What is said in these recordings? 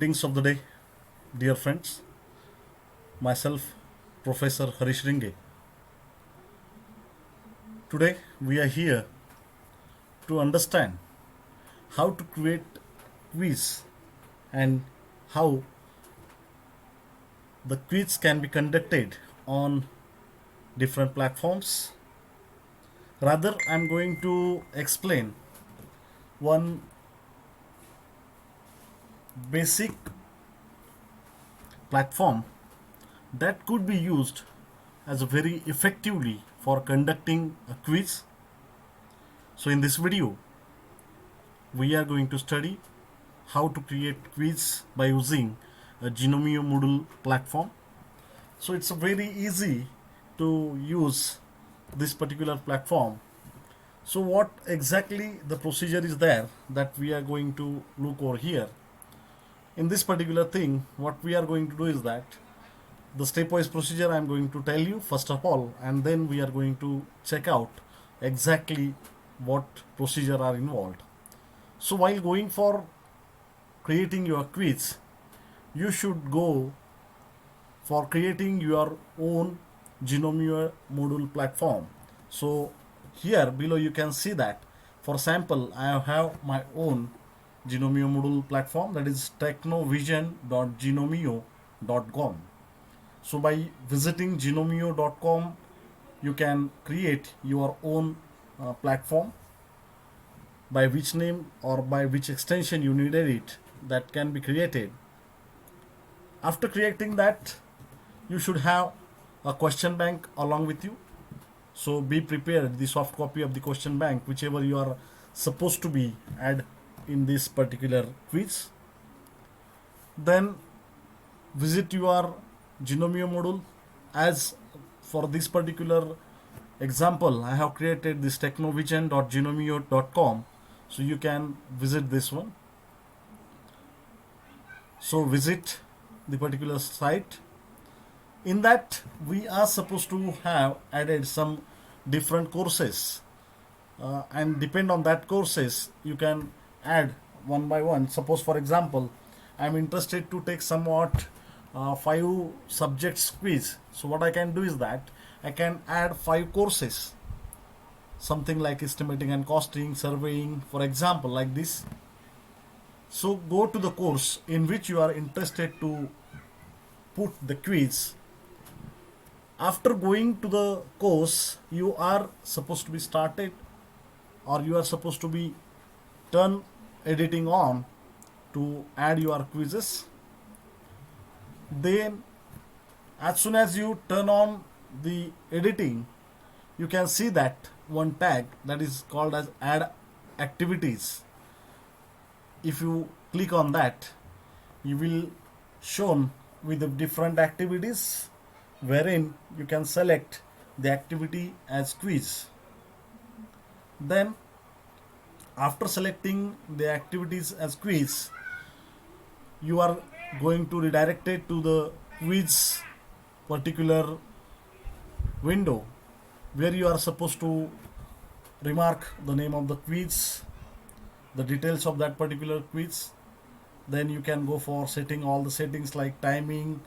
Greetings of the day, dear friends. Myself, Professor Harish Ringe. Today, we are here to understand how to create quiz and how the quiz can be conducted on different platforms. Rather, I'm going to explain one basic platform that could be used as a very effectively for conducting a quiz. So in this video, we are going to study how to create quiz by using a Genomio Moodle platform. So it's very easy to use this particular platform. So what exactly the procedure is there that we are going to look over here. In this particular thing, what we are going to do is that the stepwise procedure I'm going to tell you first of all, and then we are going to check out exactly what procedure are involved. So while going for creating your quiz, you should go for creating your own Genomio Moodle platform. So here below you can see that for sample I have my own Genomio Moodle platform, that is technovision.genomio.com. So by visiting genomio.com, you can create your own platform by which name or by which extension you needed it, that can be created. After creating that, you should have a question bank along with you. So be prepared the soft copy of the question bank, whichever you are supposed to be add in this particular quiz. Then visit your Genomio module. As for this particular example, I have created this technovision.genomio.com, so you can visit this one. So visit the particular site. In that, we are supposed to have added some different courses, and depend on that courses you can add one by one. Suppose for example, I'm interested to take somewhat 5 subjects quiz. So what I can do is that I can add 5 courses, something like estimating and costing, surveying, for example, like this. So go to the course in which you are interested to put the quiz. After going to the course, you are supposed to be started, or you are supposed to be turn editing on to add your quizzes. Then as soon as you turn on the editing, you can see that one tag that is called as add activities. If you click on that, you will shown with the different activities, wherein you can select the activity as quiz. Then after selecting the activities as quiz, you are going to redirect it to the quiz particular window, where you are supposed to remark the name of the quiz, the details of that particular quiz. Then you can go for setting all the settings like timing,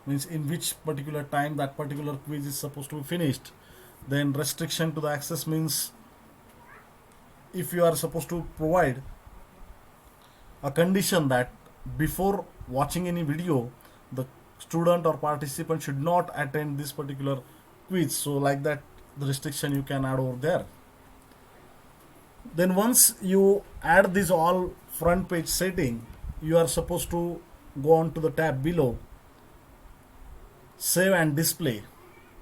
means in which particular time that particular quiz is supposed to be finished. Then restriction to the access, means if you are supposed to provide a condition that before watching any video, the student or participant should not attend this particular quiz. So like that, the restriction you can add over there. Then once you add this all front page setting, you are supposed to go on to the tab below, save and display,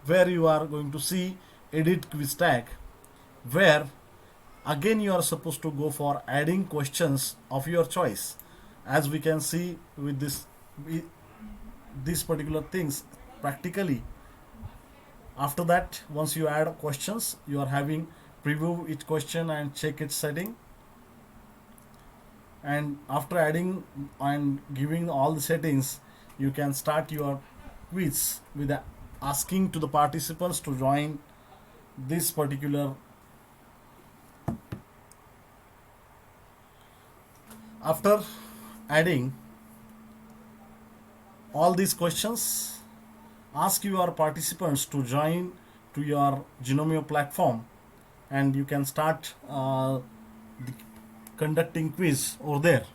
where you are going to see edit quiz tag, where again you are supposed to go for adding questions of your choice. As we can see with these particular things practically, after that, once you add questions, you are having preview each question and check its setting. And after adding and giving all the settings, you can start your quiz with asking to the participants to join this particular. After adding all these questions. Ask your participants to join to your Genomio platform, and you can start the conducting quiz over there.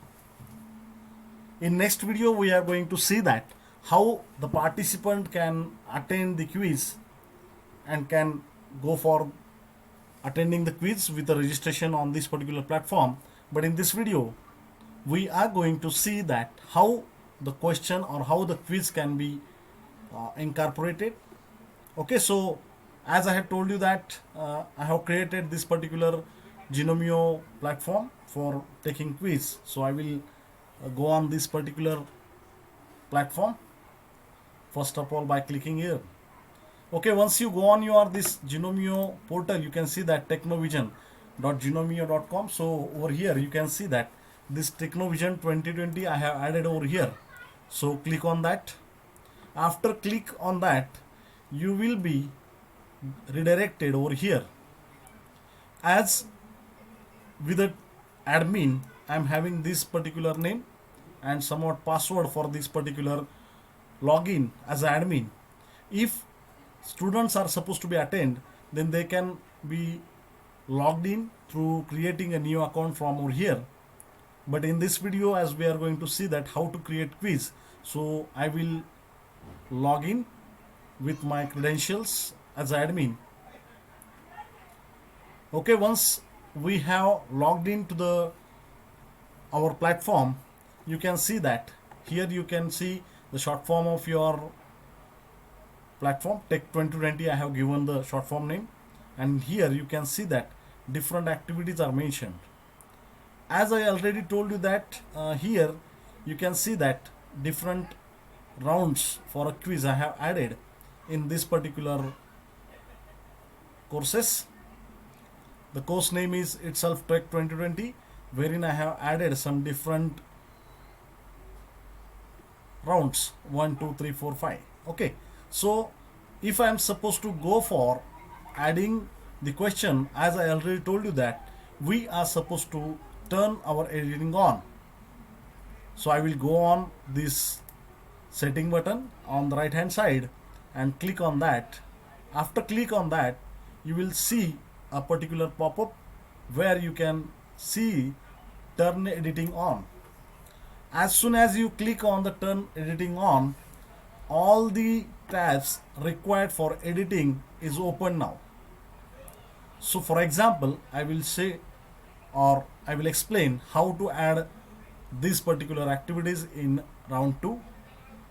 In next video we are going to see that how the participant can attend the quiz and can go for attending the quiz with the registration on this particular platform. But in this video we are going to see that how the question or how the quiz can be incorporated. Okay, so as I had told you that I have created this particular Genomio platform for taking quiz. So I will go on this particular platform first of all by clicking here. Okay, once you go on your this Genomio portal, you can see that technovision.genomio.com. So over here you can see that this Technovision 2020 I have added over here. So click on that. After click on that, you will be redirected over here. As with the admin, I am having this particular name and somewhat password for this particular login as admin. If students are supposed to be attend, then they can be logged in through creating a new account from over here. But in this video, as we are going to see that how to create quiz, so I will log in with my credentials as admin. Okay, once we have logged into the our platform, you can see that here you can see the short form of your platform Tech 2020. I have given the short form name, and here you can see that different activities are mentioned. As I already told you that here you can see that different rounds for a quiz I have added in this particular courses. The course name is itself Tech 2020, wherein I have added some different rounds 1 2 3 4 5. Okay, so if I am supposed to go for adding the question, as I already told you that we are supposed to turn our editing on. So I will go on this setting button on the right hand side and click on that. After click on that, you will see a particular pop-up where you can see turn editing on. As soon as you click on the turn editing on, all the tabs required for editing is open now. So for example, I will say, or I will explain how to add these particular activities in round 2.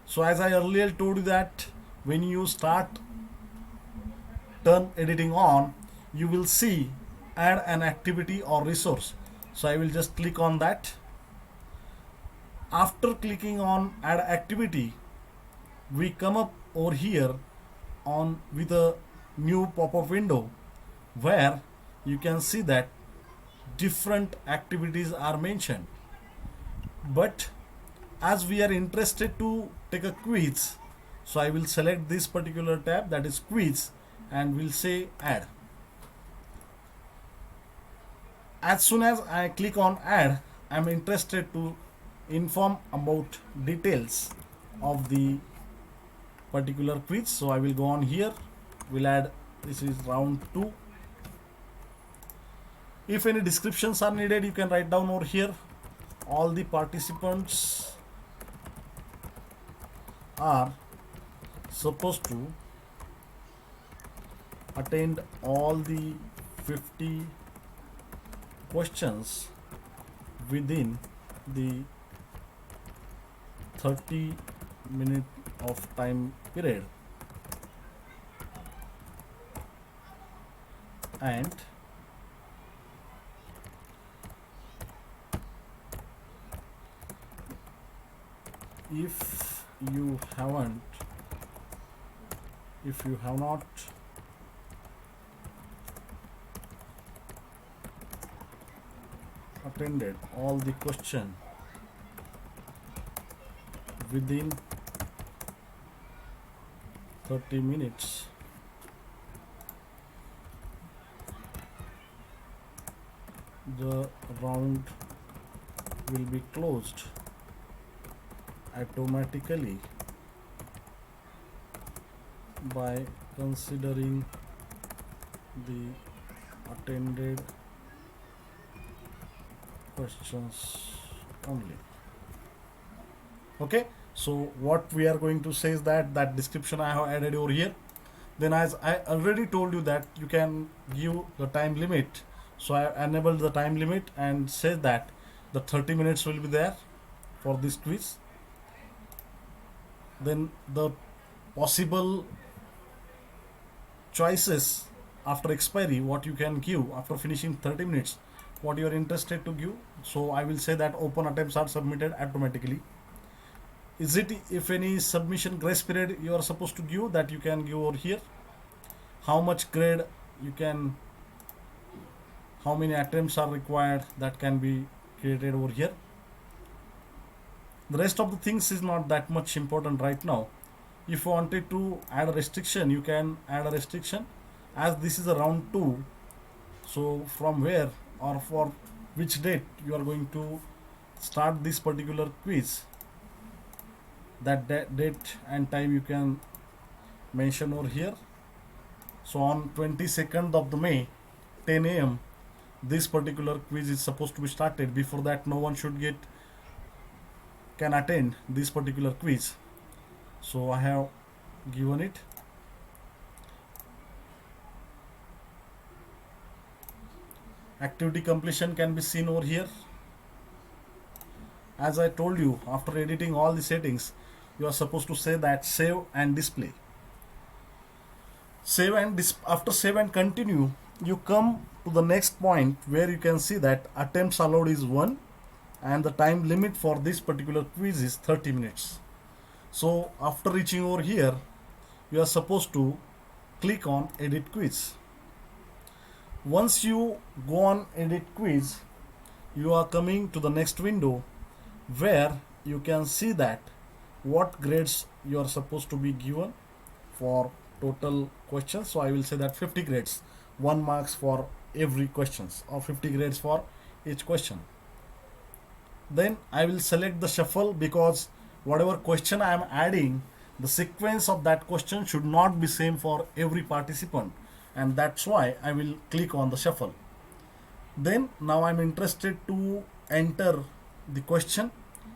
So as I earlier told you that when you start turn editing on, you will see add an activity or resource. So I will just click on that. After clicking on add activity, we come up over here on with a new pop-up window where you can see that different activities are mentioned. But as we are interested to take a quiz, so I will select this particular tab, that is quiz, and we'll say add. As soon as I click on add, I'm interested to inform about details of the particular quiz. So I will go on here, we'll add, this is round 2. If any descriptions are needed, you can write down over here. All the participants are supposed to attend all the 50 questions within the 30-minute of time period, and if you have not attended all the question within 30 minutes, the round will be closed automatically by considering the attended questions only. Okay, so what we are going to say is that description I have added over here. Then, as I already told you that you can give the time limit, so I enabled the time limit and say that the 30 minutes will be there for this quiz. Then the possible choices after expiry, what you can give after finishing 30 minutes, what you are interested to give. So I will say that open attempts are submitted automatically. Is it if any submission grace period you are supposed to give, that you can give over here. How much grade you can, how many attempts are required, that can be created over here. The rest of the things is not that much important right now. If you wanted to add a restriction, you can add a restriction. As this is a round 2, so from where or for which date you are going to start this particular quiz, that date and time you can mention over here. So on 22nd of the May, 10 a.m., this particular quiz is supposed to be started. Before that, no one should can attend this particular quiz. So I have given it. Activity completion can be seen over here. As I told you, after editing all the settings, you are supposed to say that save and display. Save and after save and continue, you come to the next point where you can see that attempts allowed is 1 and the time limit for this particular quiz is 30 minutes. So after reaching over here, you are supposed to click on edit quiz. Once you go on edit quiz, you are coming to the next window where you can see that what grades you are supposed to be given for total questions. So I will say that 50 grades, 1 marks for every questions, or 50 grades for each question. Then I will select the shuffle, because whatever question I am adding, the sequence of that question should not be same for every participant, and that's why I will click on the shuffle. Then now I'm interested to enter the question,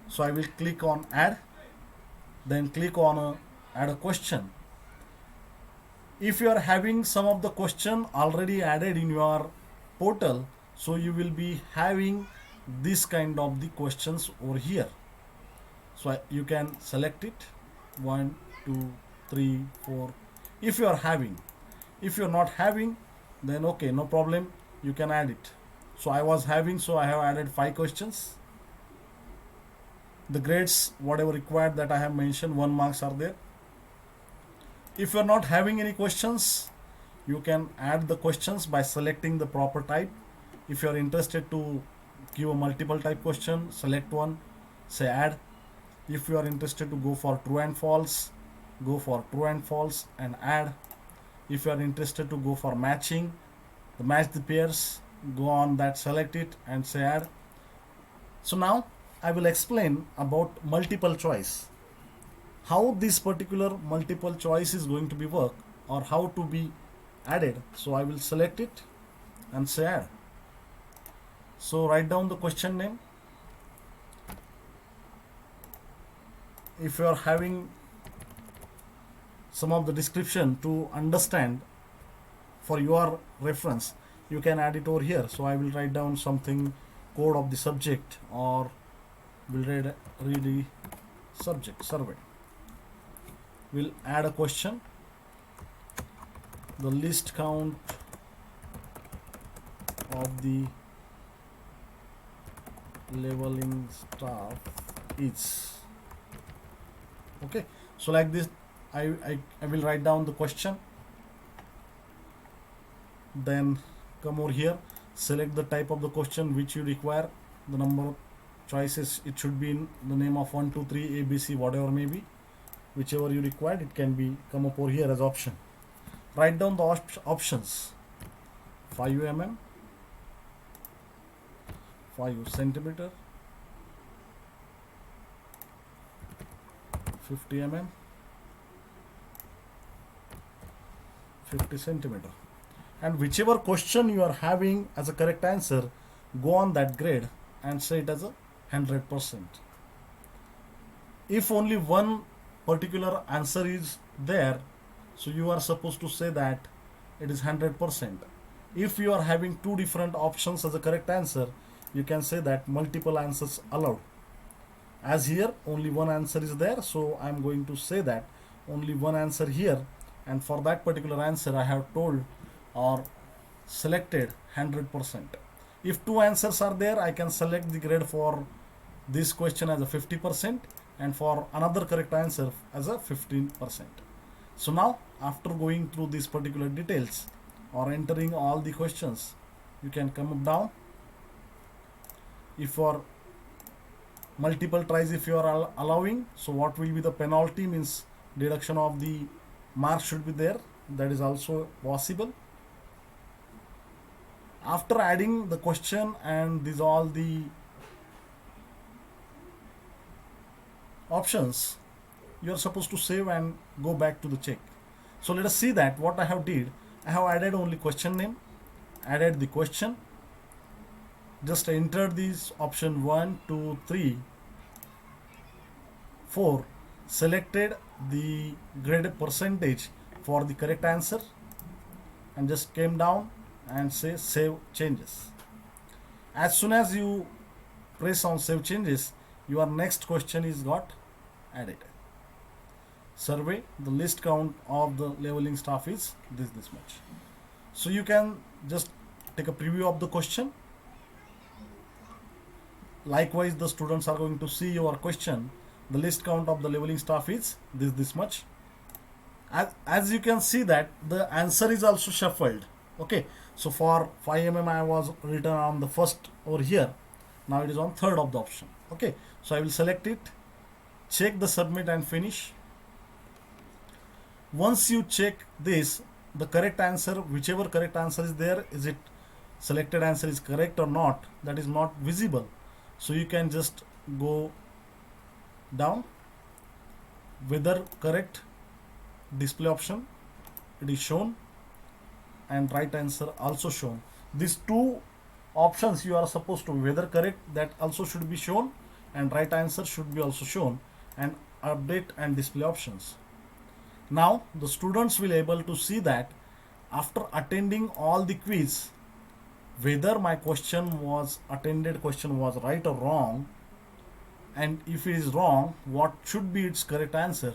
so I will click on add, then click on add a question. If you are having some of the question already added in your portal, so you will be having this kind of the questions over here. So you can select it 1 2 3 4 if you are having. If you are not having, then okay, no problem, you can add it. So I was having, so I have added 5 questions. The grades whatever required that I have mentioned, 1 marks are there. If you are not having any questions, you can add the questions by selecting the proper type. If you are interested to give a multiple type question, select one, say add. If you are interested to go for true and false, go for true and false and add. If you are interested to go for matching, match the pairs, go on that, select it and say add. So now I will explain about multiple choice, how this particular multiple choice is going to be work, or how to be added. So I will select it and say add. So write down the question name. If you are having some of the description to understand for your reference, you can add it over here. So I will write down something, code of the subject, or will read the subject survey. We'll add a question. The list count of the leveling staff is. Okay, so like this I will write down the question, then come over here, select the type of the question which you require, the number of choices, it should be in the name of 1 2 3 ABC, whatever may be, whichever you required, it can be come up over here as option. Write down the options: 5 mm, 5 centimeter, 50 mm, 50 centimeter. And whichever question you are having as a correct answer, go on that grade and say it as a 100%. If only one particular answer is there, so you are supposed to say that it is 100%. If you are having two different options as a correct answer, you can say that multiple answers allowed. As here only one answer is there, so I am going to say that only one answer here, and for that particular answer I have told or selected 100%. If two answers are there, I can select the grade for this question as a 50% and for another correct answer as a 15%. So now after going through these particular details or entering all the questions, you can come up down. If for multiple tries if you are allowing, so what will be the penalty, means deduction of the mark should be there, that is also possible. After adding the question and these all the options, you are supposed to save and go back to the check. So let us see that what I have did. I have added only question name, added the question, just entered these option 1 2 3 4, selected the graded percentage for the correct answer and just came down and say save changes. As soon as you press on save changes, your next question is got added. Survey, the list count of the leveling staff is this much. So you can just take a preview of the question. Likewise, the students are going to see your question. The list count of the leveling staff is this much. As you can see that the answer is also shuffled. Okay, so for 5 I was written on the first over here. Now it is on third of the option. Okay, so I will select it, check the submit and finish. Once you check this, the correct answer, whichever correct answer is there, is it selected answer is correct or not, that is not visible. So you can just go down, whether correct, display option, it is shown, and right answer also shown. These two options you are supposed to, whether correct, that also should be shown, and right answer should be also shown, and update and display options. Now the students will able to see that after attending all the quiz, whether my question was right or wrong, and if it is wrong, what should be its correct answer,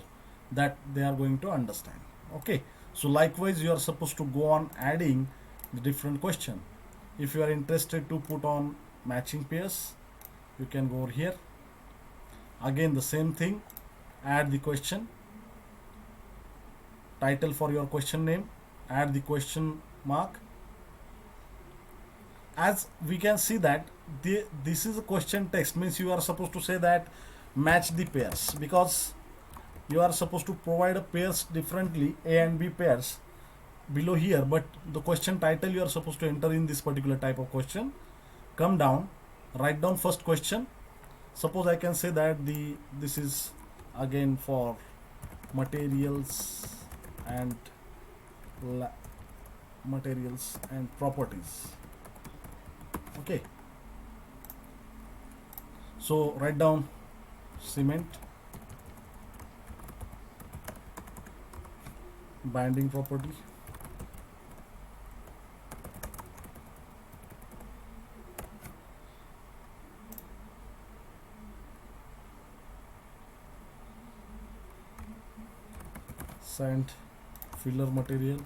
that they are going to understand. Okay, so likewise you are supposed to go on adding the different question. If you are interested to put on matching pairs, you can go over here. Again the same thing, add the question, title for your question name, add the question mark. As we can see that this is a question text, means you are supposed to say that match the pairs, because you are supposed to provide a pairs differently, A and B pairs below here, but the question title you are supposed to enter in this particular type of question. Come down, write down first question. Suppose I can say that this is again for materials and properties. Okay, so write down cement, binding property, sand filler material,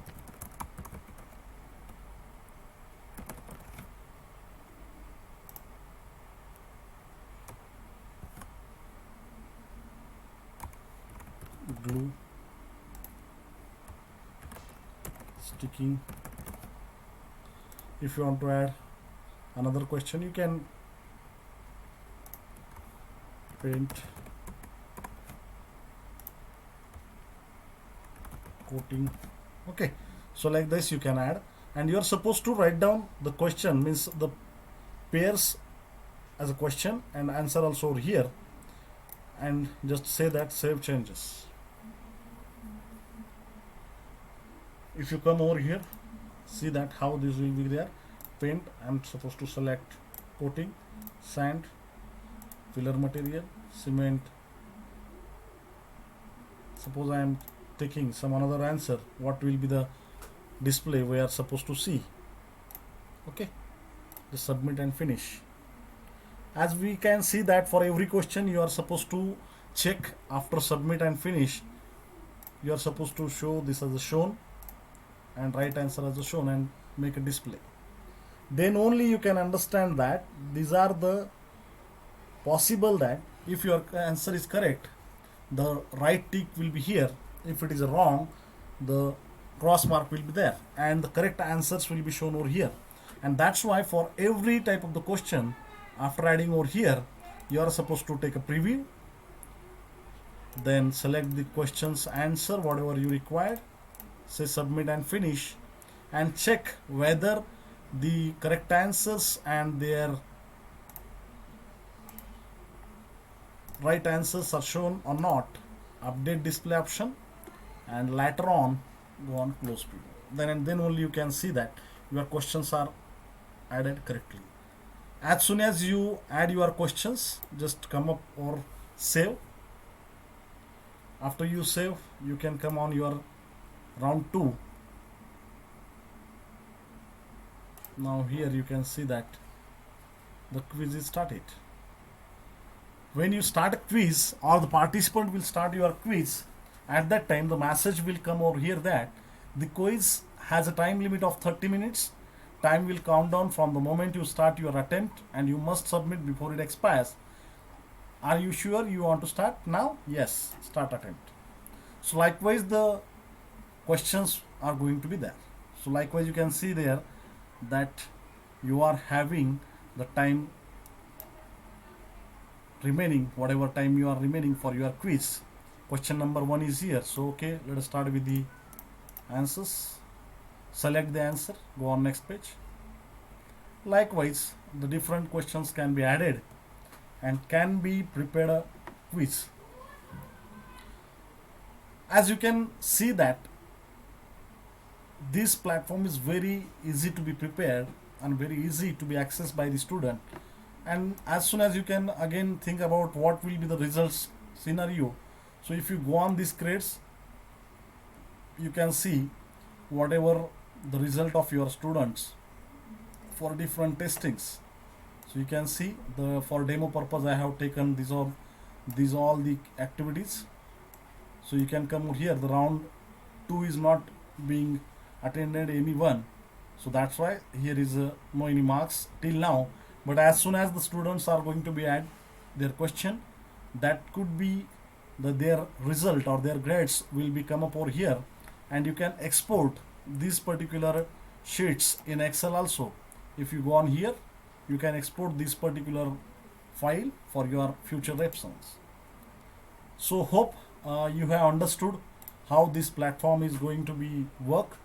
glue, sticking. If you want to add another question, you can paint, coating. Okay, so like this you can add, and you are supposed to write down the question, means the pairs as a question and answer also over here, and just say that save changes. if you come over here, see that how this will be there. Paint, I'm supposed to select coating, sand, filler material, cement. Suppose I am taking some another answer, what will be the display we are supposed to see. Okay, just submit and finish. As we can see that for every question you are supposed to check after submit and finish. You are supposed to show this as a shown and right answer as a shown and make a display. Then only you can understand that these are the possible that if your answer is correct, the right tick will be here. If it is wrong, the cross mark will be there and the correct answers will be shown over here. And that's why for every type of the question, after adding over here, you are supposed to take a preview, then select the question's answer whatever you required, say submit and finish, and check whether the correct answers and their right answers are shown or not. Update display option, and later on go on close preview. Then only you can see that your questions are added correctly. As soon as you add your questions, just come up or save. After you save, you can come on your round 2. Now here you can see that the quiz is started. When you start a quiz or the participant will start your quiz, at that time the message will come over here that the quiz has a time limit of 30 minutes. Time will count down from the moment you start your attempt and you must submit before it expires. Are you sure you want to start now? Yes, start attempt. So likewise the questions are going to be there. So likewise you can see there that you are having the time remaining, whatever time you are remaining for your quiz. Question number 1 is here. So okay, let us start with the answers. Select the answer, go on next page. Likewise the different questions can be added and can be prepared a quiz. As you can see that this platform is very easy to be prepared and very easy to be accessed by the student. And as soon as you can again think about what will be the results scenario. So if you go on these grades, you can see whatever the result of your students for different testings. So you can see the for demo purpose I have taken these all the activities. So you can come here, the round 2 is not being attended anyone, so that's why here is no any marks till now. But as soon as the students are going to be add their question, that could be their result or their grades will be come up over here, and you can export these particular sheets in Excel also. If you go on here, you can export this particular file for your future reference. So hope you have understood how this platform is going to be work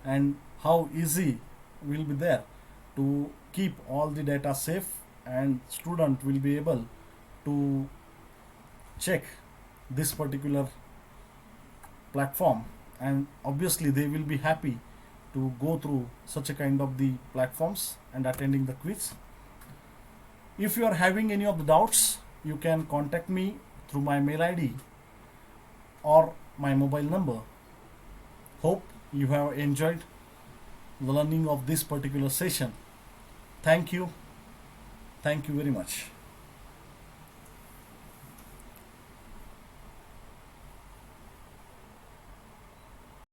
and how easy will be there to keep all the data safe, and student will be able to check this particular platform, and obviously they will be happy to go through such a kind of the platforms and attending the quiz. If you are having any of the doubts, you can contact me through my mail ID or my mobile number. Hope you have enjoyed the learning of this particular session. Thank you very much.